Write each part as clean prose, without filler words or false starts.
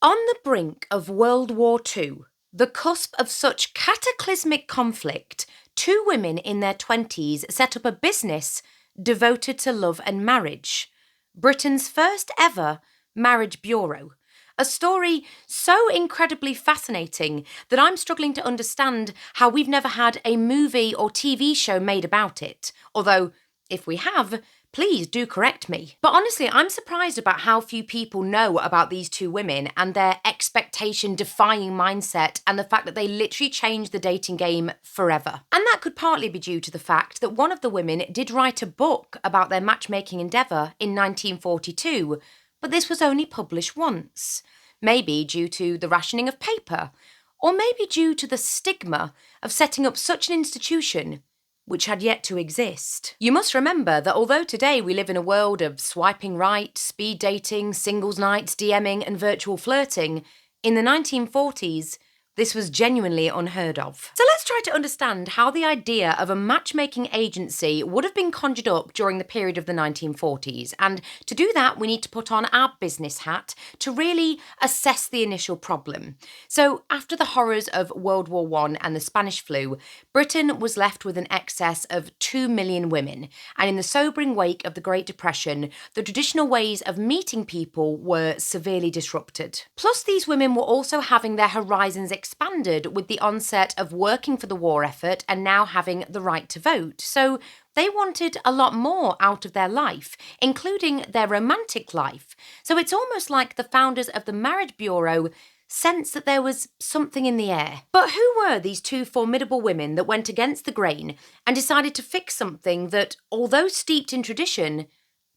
On the brink of World War II, the cusp of such cataclysmic conflict, two women in their 20s set up a business devoted to love and marriage. Britain's first ever marriage bureau. A story so incredibly fascinating that I'm struggling to understand how we've never had a movie or TV show made about it. Although, if we have, please do correct me. But honestly, I'm surprised about how few people know about these two women and their expectation-defying mindset and the fact that they literally changed the dating game forever. And that could partly be due to the fact that one of the women did write a book about their matchmaking endeavour in 1942, but this was only published once. Maybe due to the rationing of paper, or maybe due to the stigma of setting up such an institution which had yet to exist. You must remember that although today we live in a world of swiping right, speed dating, singles nights, DMing and virtual flirting, in the 1940s, this was genuinely unheard of. So let's try to understand how the idea of a matchmaking agency would have been conjured up during the period of the 1940s. And to do that, we need to put on our business hat to really assess the initial problem. So after the horrors of World War I and the Spanish flu, Britain was left with an excess of 2 million women. And in the sobering wake of the Great Depression, the traditional ways of meeting people were severely disrupted. Plus, these women were also having their horizons expanded with the onset of working for the war effort and now having the right to vote. So they wanted a lot more out of their life, including their romantic life. So it's almost like the founders of the Marriage Bureau sensed that there was something in the air. But who were these two formidable women that went against the grain and decided to fix something that, although steeped in tradition,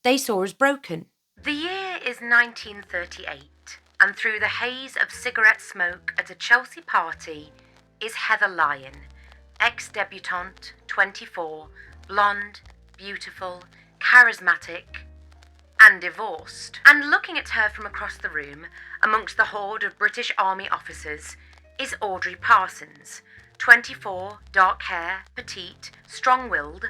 they saw as broken? The year is 1938. And through the haze of cigarette smoke at a Chelsea party is Heather Lyon, ex-debutante, 24, blonde, beautiful, charismatic, and divorced. And looking at her from across the room, amongst the horde of British Army officers, is Audrey Parsons, 24, dark hair, petite, strong-willed,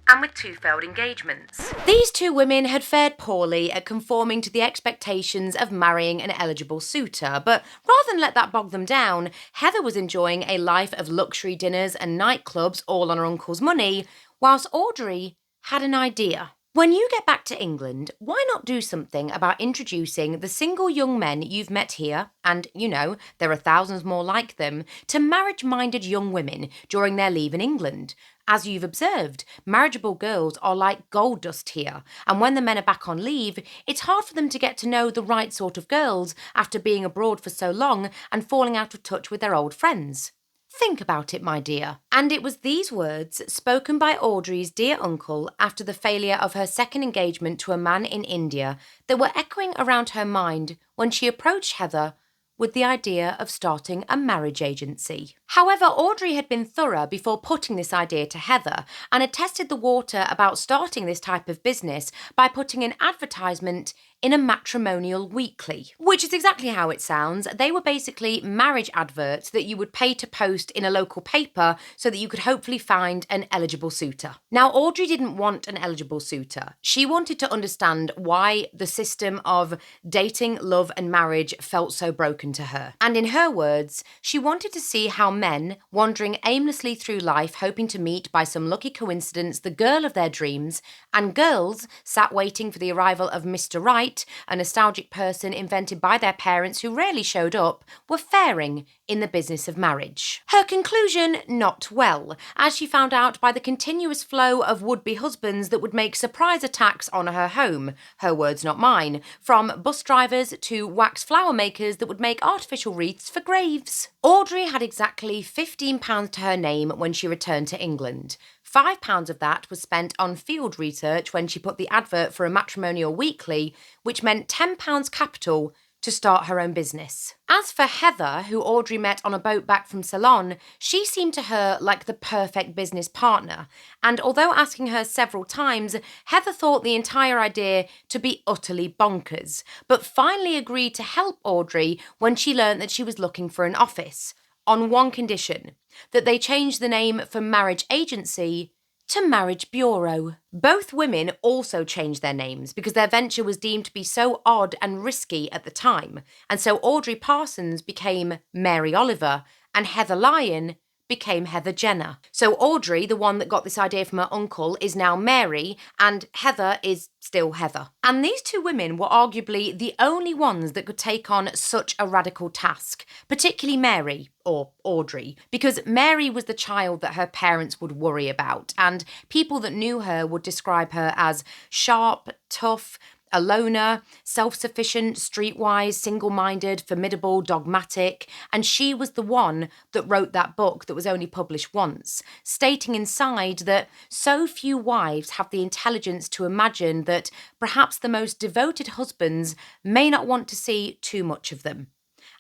and with 2 failed engagements. These two women had fared poorly at conforming to the expectations of marrying an eligible suitor, but rather than let that bog them down, Heather was enjoying a life of luxury dinners and nightclubs all on her uncle's money, whilst Audrey had an idea. When you get back to England, why not do something about introducing the single young men you've met here, and, you know, there are thousands more like them, to marriage-minded young women during their leave in England? As you've observed, marriageable girls are like gold dust here, and when the men are back on leave, it's hard for them to get to know the right sort of girls after being abroad for so long and falling out of touch with their old friends. Think about it, my dear. And it was these words, spoken by Audrey's dear uncle after the failure of her second engagement to a man in India, that were echoing around her mind when she approached Heather with the idea of starting a marriage agency. However, Audrey had been thorough before putting this idea to Heather and had tested the water about starting this type of business by putting an advertisement in a matrimonial weekly, which is exactly how it sounds. They were basically marriage adverts that you would pay to post in a local paper so that you could hopefully find an eligible suitor. Now, Audrey didn't want an eligible suitor. She wanted to understand why the system of dating, love and marriage felt so broken to her. And in her words, she wanted to see how men, wandering aimlessly through life hoping to meet by some lucky coincidence the girl of their dreams, and girls sat waiting for the arrival of Mr. Right, a nostalgic person invented by their parents who rarely showed up, were faring in the business of marriage. Her conclusion, not well, as she found out by the continuous flow of would-be husbands that would make surprise attacks on her home, her words not mine, from bus drivers to wax flower makers that would make artificial wreaths for graves. Audrey had exactly £15 to her name when she returned to England. £5 of that was spent on field research when she put the advert for a matrimonial weekly, which meant £10 capital to start her own business. As for Heather, who Audrey met on a boat back from Ceylon, she seemed to her like the perfect business partner. And although asking her several times, Heather thought the entire idea to be utterly bonkers, but finally agreed to help Audrey when she learnt that she was looking for an office, on one condition, that they changed the name from marriage agency to Marriage Bureau. Both women also changed their names because their venture was deemed to be so odd and risky at the time, and so Audrey Parsons became Mary Oliver and Heather Lyon became Heather Jenner. So Audrey, the one that got this idea from her uncle, is now Mary, and Heather is still Heather. And these two women were arguably the only ones that could take on such a radical task, particularly Mary, or Audrey, because Mary was the child that her parents would worry about, and people that knew her would describe her as sharp, tough, a loner, self-sufficient, streetwise, single-minded, formidable, dogmatic, and she was the one that wrote that book that was only published once, stating inside that so few wives have the intelligence to imagine that perhaps the most devoted husbands may not want to see too much of them.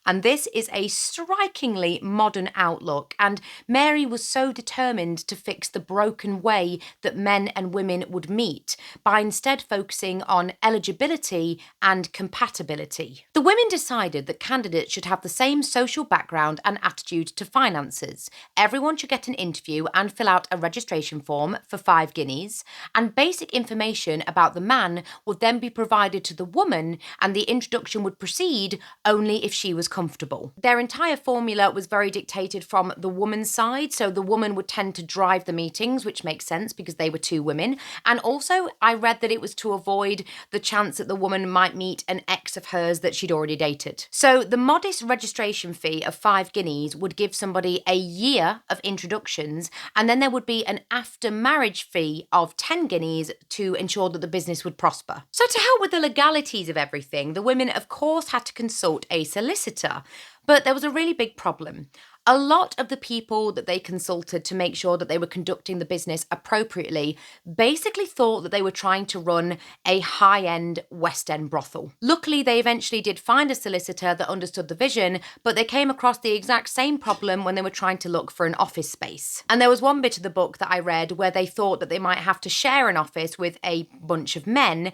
And this is a strikingly modern outlook, and Mary was so determined to fix the broken way that men and women would meet by instead focusing on eligibility and compatibility. The women decided that candidates should have the same social background and attitude to finances. Everyone should get an interview and fill out a registration form for 5 guineas, and basic information about the man would then be provided to the woman, and the introduction would proceed only if she was comfortable. Their entire formula was very dictated from the woman's side, so the woman would tend to drive the meetings, which makes sense because they were 2 women. And also, I read that it was to avoid the chance that the woman might meet an ex of hers that she'd already dated. So the modest registration fee of 5 guineas would give somebody a year of introductions, and then there would be an after-marriage fee of 10 guineas to ensure that the business would prosper. So to help with the legalities of everything, the women, of course, had to consult a solicitor. But there was a really big problem. A lot of the people that they consulted to make sure that they were conducting the business appropriately basically thought that they were trying to run a high-end West End brothel. Luckily, they eventually did find a solicitor that understood the vision, but they came across the exact same problem when they were trying to look for an office space. And there was one bit of the book that I read where they thought that they might have to share an office with a bunch of men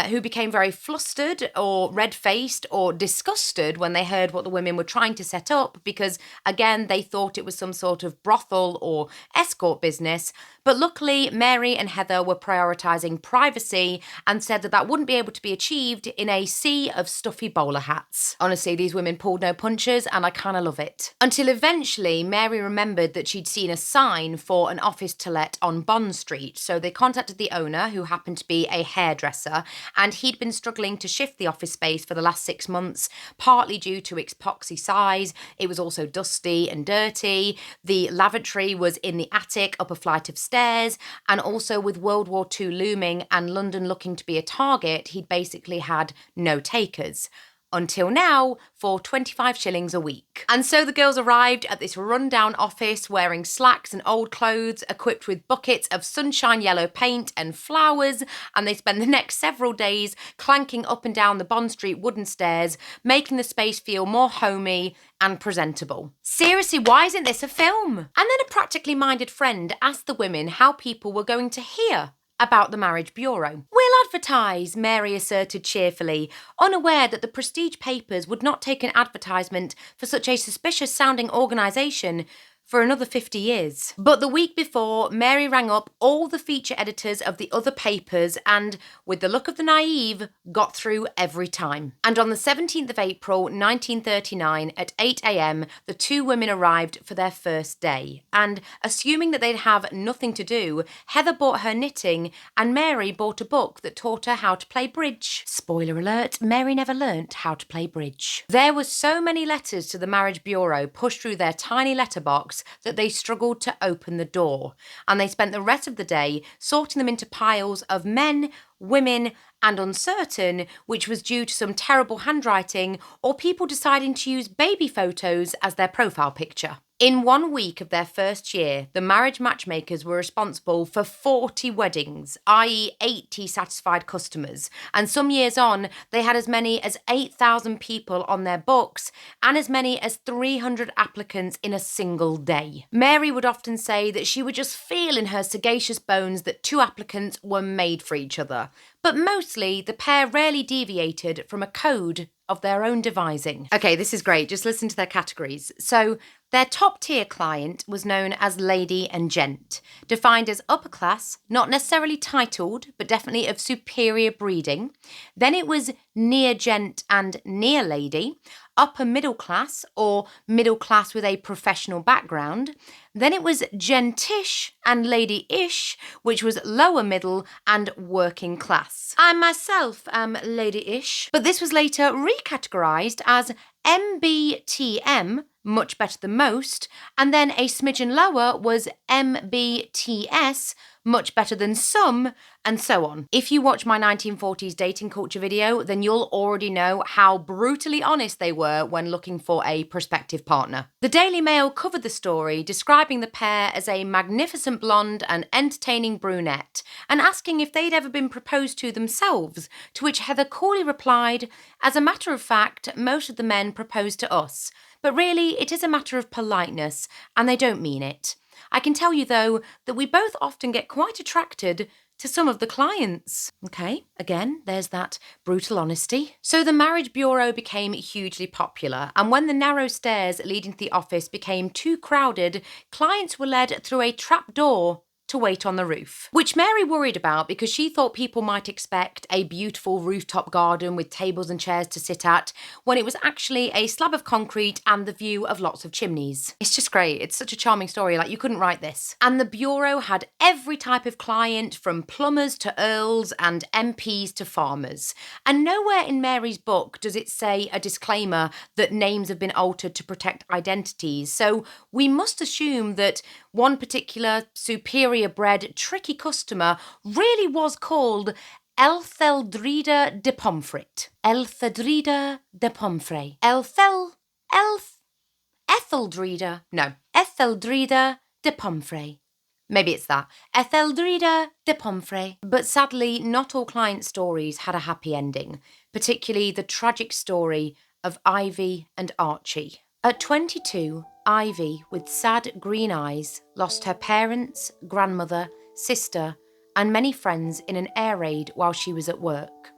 who became very flustered or red-faced or disgusted when they heard what the women were trying to set up because, again, they thought it was some sort of brothel or escort business. But luckily, Mary and Heather were prioritising privacy and said that that wouldn't be able to be achieved in a sea of stuffy bowler hats. Honestly, these women pulled no punches, and I kind of love it. Until eventually, Mary remembered that she'd seen a sign for an office to let on Bond Street. So they contacted the owner, who happened to be a hairdresser, and he'd been struggling to shift the office space for the last 6 months, partly due to its poxy size. It was also dusty and dirty. The lavatory was in the attic up a flight of stairs, and also with World War II looming and London looking to be a target, he'd basically had no takers. Until now, for 25 shillings a week. And so the girls arrived at this rundown office wearing slacks and old clothes, equipped with buckets of sunshine yellow paint and flowers, and they spent the next several days clanking up and down the Bond Street wooden stairs, making the space feel more homey and presentable. Seriously, why isn't this a film? And then a practically minded friend asked the women how people were going to hear about the Marriage Bureau. "We'll advertise," Mary asserted cheerfully, unaware that the prestige papers would not take an advertisement for such a suspicious-sounding organisation for another 50 years. But the week before, Mary rang up all the feature editors of the other papers and, with the luck of the naive, got through every time. And on the 17th of April 1939 at 8 a.m, the 2 women arrived for their first day. And assuming that they'd have nothing to do, Heather bought her knitting and Mary bought a book that taught her how to play bridge. Spoiler alert, Mary never learnt how to play bridge. There were so many letters to the Marriage Bureau pushed through their tiny letterbox that they struggled to open the door, and they spent the rest of the day sorting them into piles of men, women, and uncertain, which was due to some terrible handwriting or people deciding to use baby photos as their profile picture. In 1 week of their first year, the marriage matchmakers were responsible for 40 weddings, i.e. 80 satisfied customers, and some years on, they had as many as 8,000 people on their books and as many as 300 applicants in a single day. Mary would often say that she would just feel in her sagacious bones that 2 applicants were made for each other. character, but mostly the pair rarely deviated from a code of their own devising. Okay, this is great. Just listen to their categories. So their top tier client was known as lady and gent, defined as upper class, not necessarily titled, but definitely of superior breeding. Then it was near gent and near lady, upper middle class or middle class with a professional background. Then it was gentish and lady-ish, which was lower middle and working class. I myself am lady-ish, but this was later recategorised as MBTM, much better than most, and then a smidgen lower was MBTS, much better than some, and so on. If you watch my 1940s dating culture video, then you'll already know how brutally honest they were when looking for a prospective partner. The Daily Mail covered the story, describing the pair as a magnificent blonde and entertaining brunette, and asking if they'd ever been proposed to themselves, to which Heather coolly replied, "As a matter of fact, most of the men propose to us, but really it is a matter of politeness, and they don't mean it. I can tell you, though, that we both often get quite attracted to some of the clients." Okay, again, there's that brutal honesty. So the marriage bureau became hugely popular, and when the narrow stairs leading to the office became too crowded, clients were led through a trap door to wait on the roof, which Mary worried about because she thought people might expect a beautiful rooftop garden with tables and chairs to sit at, when it was actually a slab of concrete and the view of lots of chimneys. It's just great. It's such a charming story. Like, you couldn't write this. And the bureau had every type of client, from plumbers to earls and MPs to farmers. And nowhere in Mary's book does it say a disclaimer that names have been altered to protect identities. So we must assume that one particular superior bred tricky customer really was called Etheldreda de Pomfret. Etheldreda de Pomfret. Etheldreda de Pomfret. Maybe it's that. Etheldreda de Pomfret. But sadly, not all client stories had a happy ending, particularly the tragic story of Ivy and Archie. At 22, Ivy, with sad green eyes, lost her parents, grandmother, sister, and many friends in an air raid while she was at work.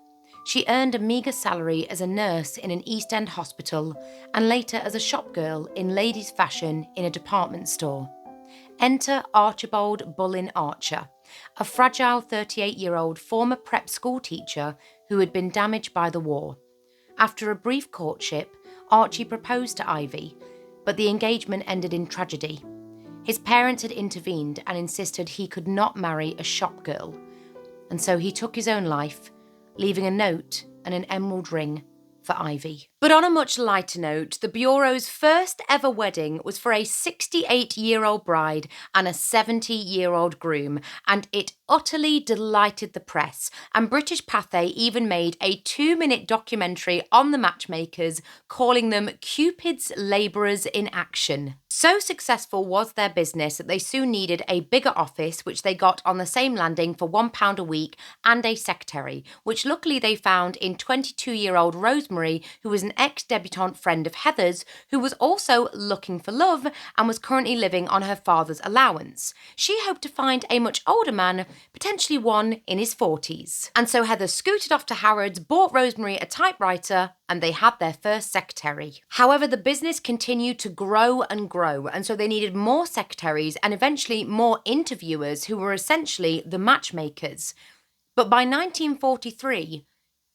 She earned a meagre salary as a nurse in an East End hospital and later as a shop girl in ladies' fashion in a department store. Enter Archibald Bullin Archer, a fragile 38-year-old former prep school teacher who had been damaged by the war. After a brief courtship, Archie proposed to Ivy, but the engagement ended in tragedy. His parents had intervened and insisted he could not marry a shop girl, and so he took his own life, leaving a note and an emerald ring for Ivy. But on a much lighter note, the Bureau's first ever wedding was for a 68-year-old bride and a 70-year-old groom, and it utterly delighted the press, and British Pathé even made a 2-minute documentary on the matchmakers, calling them Cupid's labourers in action. So successful was their business that they soon needed a bigger office, which they got on the same landing for £1 a week, and a secretary, which luckily they found in 22-year-old Rosemary, who was an ex-debutante friend of Heather's, who was also looking for love and was currently living on her father's allowance. She hoped to find a much older man, potentially one in his 40s. And so Heather scooted off to Harrods, bought Rosemary a typewriter, and they had their first secretary. However, the business continued to grow, and so they needed more secretaries and eventually more interviewers who were essentially the matchmakers. But by 1943,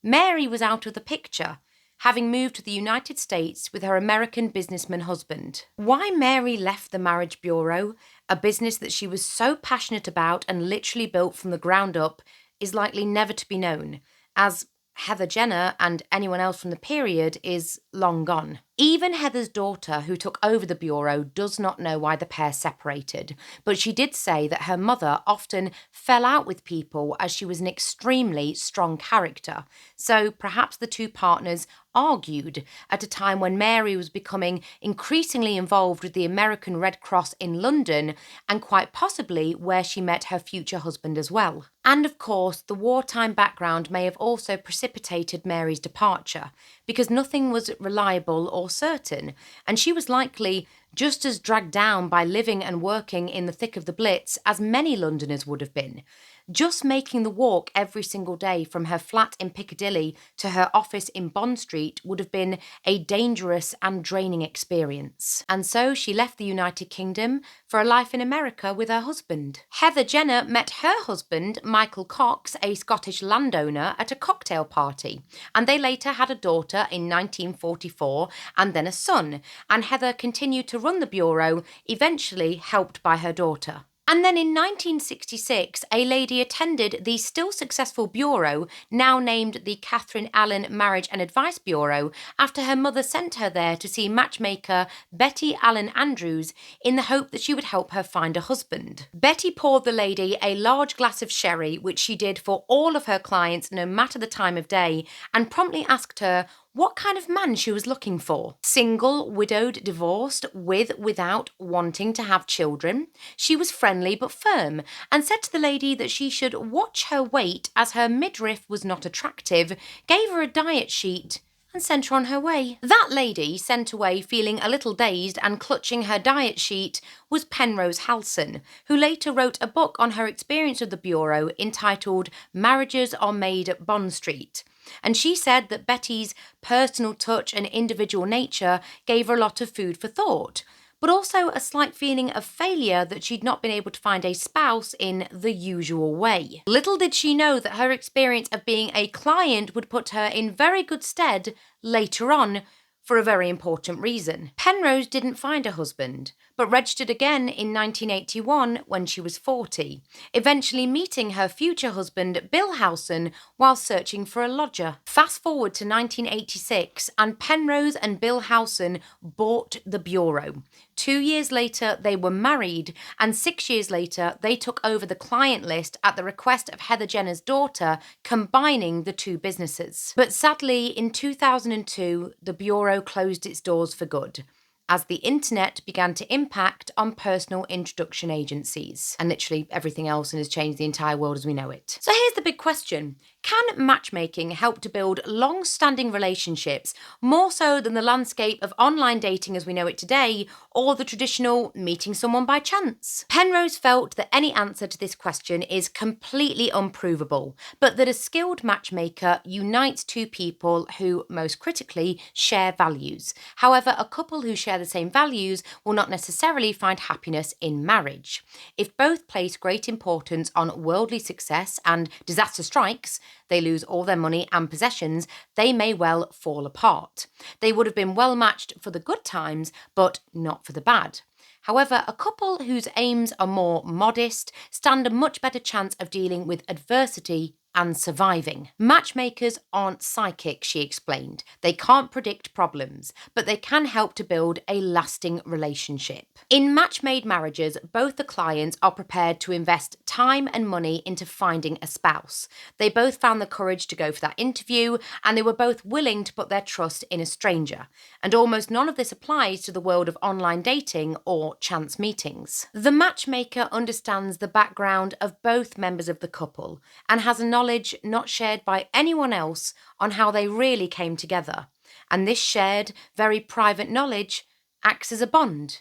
Mary was out of the picture, having moved to the United States with her American businessman husband. Why Mary left the Marriage Bureau, a business that she was so passionate about and literally built from the ground up, is likely never to be known, as Heather Jenner and anyone else from the period is long gone. Even Heather's daughter, who took over the bureau, does not know why the pair separated, but she did say that her mother often fell out with people as she was an extremely strong character. So perhaps the two partners argued at a time when Mary was becoming increasingly involved with the American Red Cross in London, and quite possibly where she met her future husband as well. And of course, the wartime background may have also precipitated Mary's departure, because nothing was reliable or certain, and she was likely just as dragged down by living and working in the thick of the Blitz as many Londoners would have been. Just making the walk every single day from her flat in Piccadilly to her office in Bond Street would have been a dangerous and draining experience. And so she left the United Kingdom for a life in America with her husband. Heather Jenner met her husband, Michael Cox, a Scottish landowner, at a cocktail party, and they later had a daughter in 1944 and then a son, and Heather continued to run the bureau, eventually helped by her daughter. And then in 1966, a lady attended the still successful bureau, now named the Catherine Allen Marriage and Advice Bureau, after her mother sent her there to see matchmaker Betty Allen Andrews in the hope that she would help her find a husband. Betty poured the lady a large glass of sherry, which she did for all of her clients no matter the time of day, and promptly asked her what kind of man she was looking for. Single, widowed, divorced, without, wanting to have children. She was friendly but firm, and said to the lady that she should watch her weight as her midriff was not attractive, gave her a diet sheet, and sent her on her way. That lady, sent away feeling a little dazed and clutching her diet sheet, was Penrose Halson, who later wrote a book on her experience of the bureau entitled Marriages Are Made at Bond Street. And she said that Betty's personal touch and individual nature gave her a lot of food for thought, but also a slight feeling of failure that she'd not been able to find a spouse in the usual way. Little did she know that her experience of being a client would put her in very good stead later on, for a very important reason. Penrose didn't find a husband, but registered again in 1981 when she was 40, eventually meeting her future husband Bill Howson while searching for a lodger. Fast forward to 1986, and Penrose and Bill Howson bought the bureau. 2 years later, they were married, and 6 years later, they took over the client list at the request of Heather Jenner's daughter, combining the two businesses. But sadly, in 2002, the bureau closed its doors for good, as the internet began to impact on personal introduction agencies. And literally everything else and has changed the entire world as we know it. So here's the big question. Can matchmaking help to build long-standing relationships more so than the landscape of online dating as we know it today, or the traditional meeting someone by chance? Penrose felt that any answer to this question is completely unprovable, but that a skilled matchmaker unites two people who, most critically, share values. However, a couple who share the same values will not necessarily find happiness in marriage. If both place great importance on worldly success and disaster strikes, they lose all their money and possessions, they may well fall apart. They would have been well matched for the good times, but not for the bad. However, a couple whose aims are more modest stand a much better chance of dealing with adversity and surviving. Matchmakers aren't psychic, she explained. They can't predict problems, but they can help to build a lasting relationship. In match-made marriages, both the clients are prepared to invest time and money into finding a spouse. They both found the courage to go for that interview, and they were both willing to put their trust in a stranger. And almost none of this applies to the world of online dating or chance meetings. The matchmaker understands the background of both members of the couple and has a knowledge not shared by anyone else on how they really came together. And this shared, very private knowledge acts as a bond.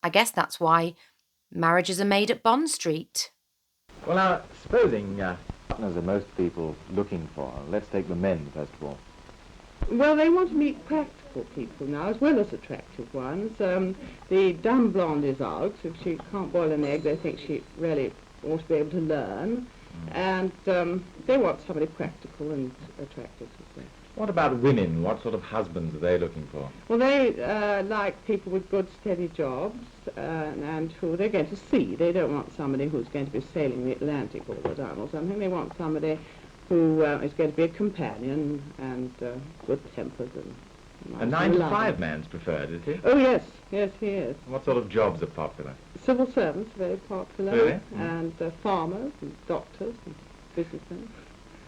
I guess that's why marriages are made at Bond Street. Well, now, supposing partners are most people looking for, let's take the men first of all. Well, they want to meet practical people now, as well as attractive ones. The dumb blonde is out. If she can't boil an egg, they think she really ought to be able to learn. And they want somebody practical and attractive. What about women? What sort of husbands are they looking for? Well, they like people with good, steady jobs and who they're going to see. They don't want somebody who's going to be sailing the Atlantic all the time or something. They want somebody who is going to be a companion and good-tempered and A 9-to-5 man's preferred, is he? Oh, yes. Yes, he is. What sort of jobs are popular? Civil servants are very popular. Really? And farmers and doctors and businessmen.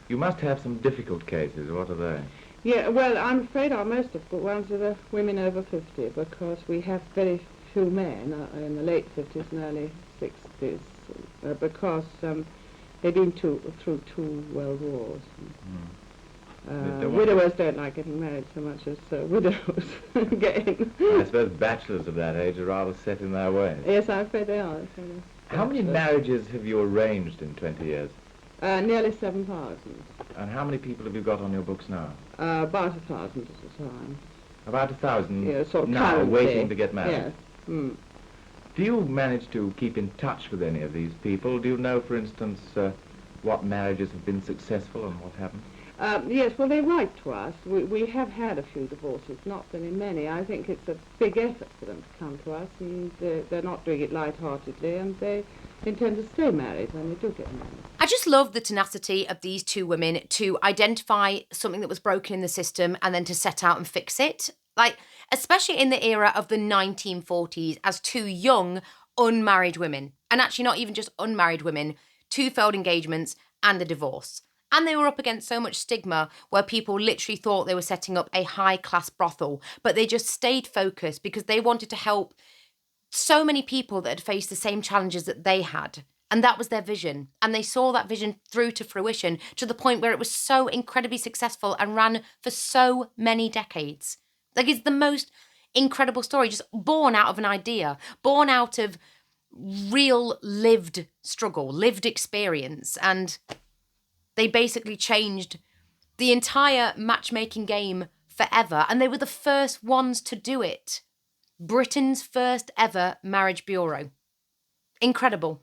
You must have some difficult cases. What are they? Yeah, well, I'm afraid our most difficult ones are the women over 50, because we have very few men in the late 50s and early 60s, because they've been through 2 world wars. Widowers don't like getting married so much as widows again. I suppose bachelors of that age are rather set in their ways. Yes, I'm afraid they are. How many marriages have you arranged in 20 years? Nearly 7,000. And how many people have you got on your books now? About 1,000 at a time. About 1,000 Yeah, sort of now, currently. waiting to get married. Yes. Mm. Do you manage to keep in touch with any of these people? Do you know, for instance, what marriages have been successful and what haven't? Yes, well, they write to us. We have had a few divorces, not very many. I think it's a big effort for them to come to us, and they're not doing it lightheartedly, and they intend to stay married when they do get married. I just love the tenacity of these two women to identify something that was broken in the system and then to set out and fix it. Like, especially in the era of the 1940s, as two young, unmarried women, and actually not even just unmarried women, two failed engagements and a divorce. And they were up against so much stigma where people literally thought they were setting up a high-class brothel, but they just stayed focused because they wanted to help so many people that had faced the same challenges that they had. And that was their vision. And they saw that vision through to fruition to the point where it was so incredibly successful and ran for so many decades. Like, it's the most incredible story, just born out of an idea, born out of real lived struggle, lived experience. And they basically changed the entire matchmaking game forever. And they were the first ones to do it. Britain's first ever marriage bureau. Incredible.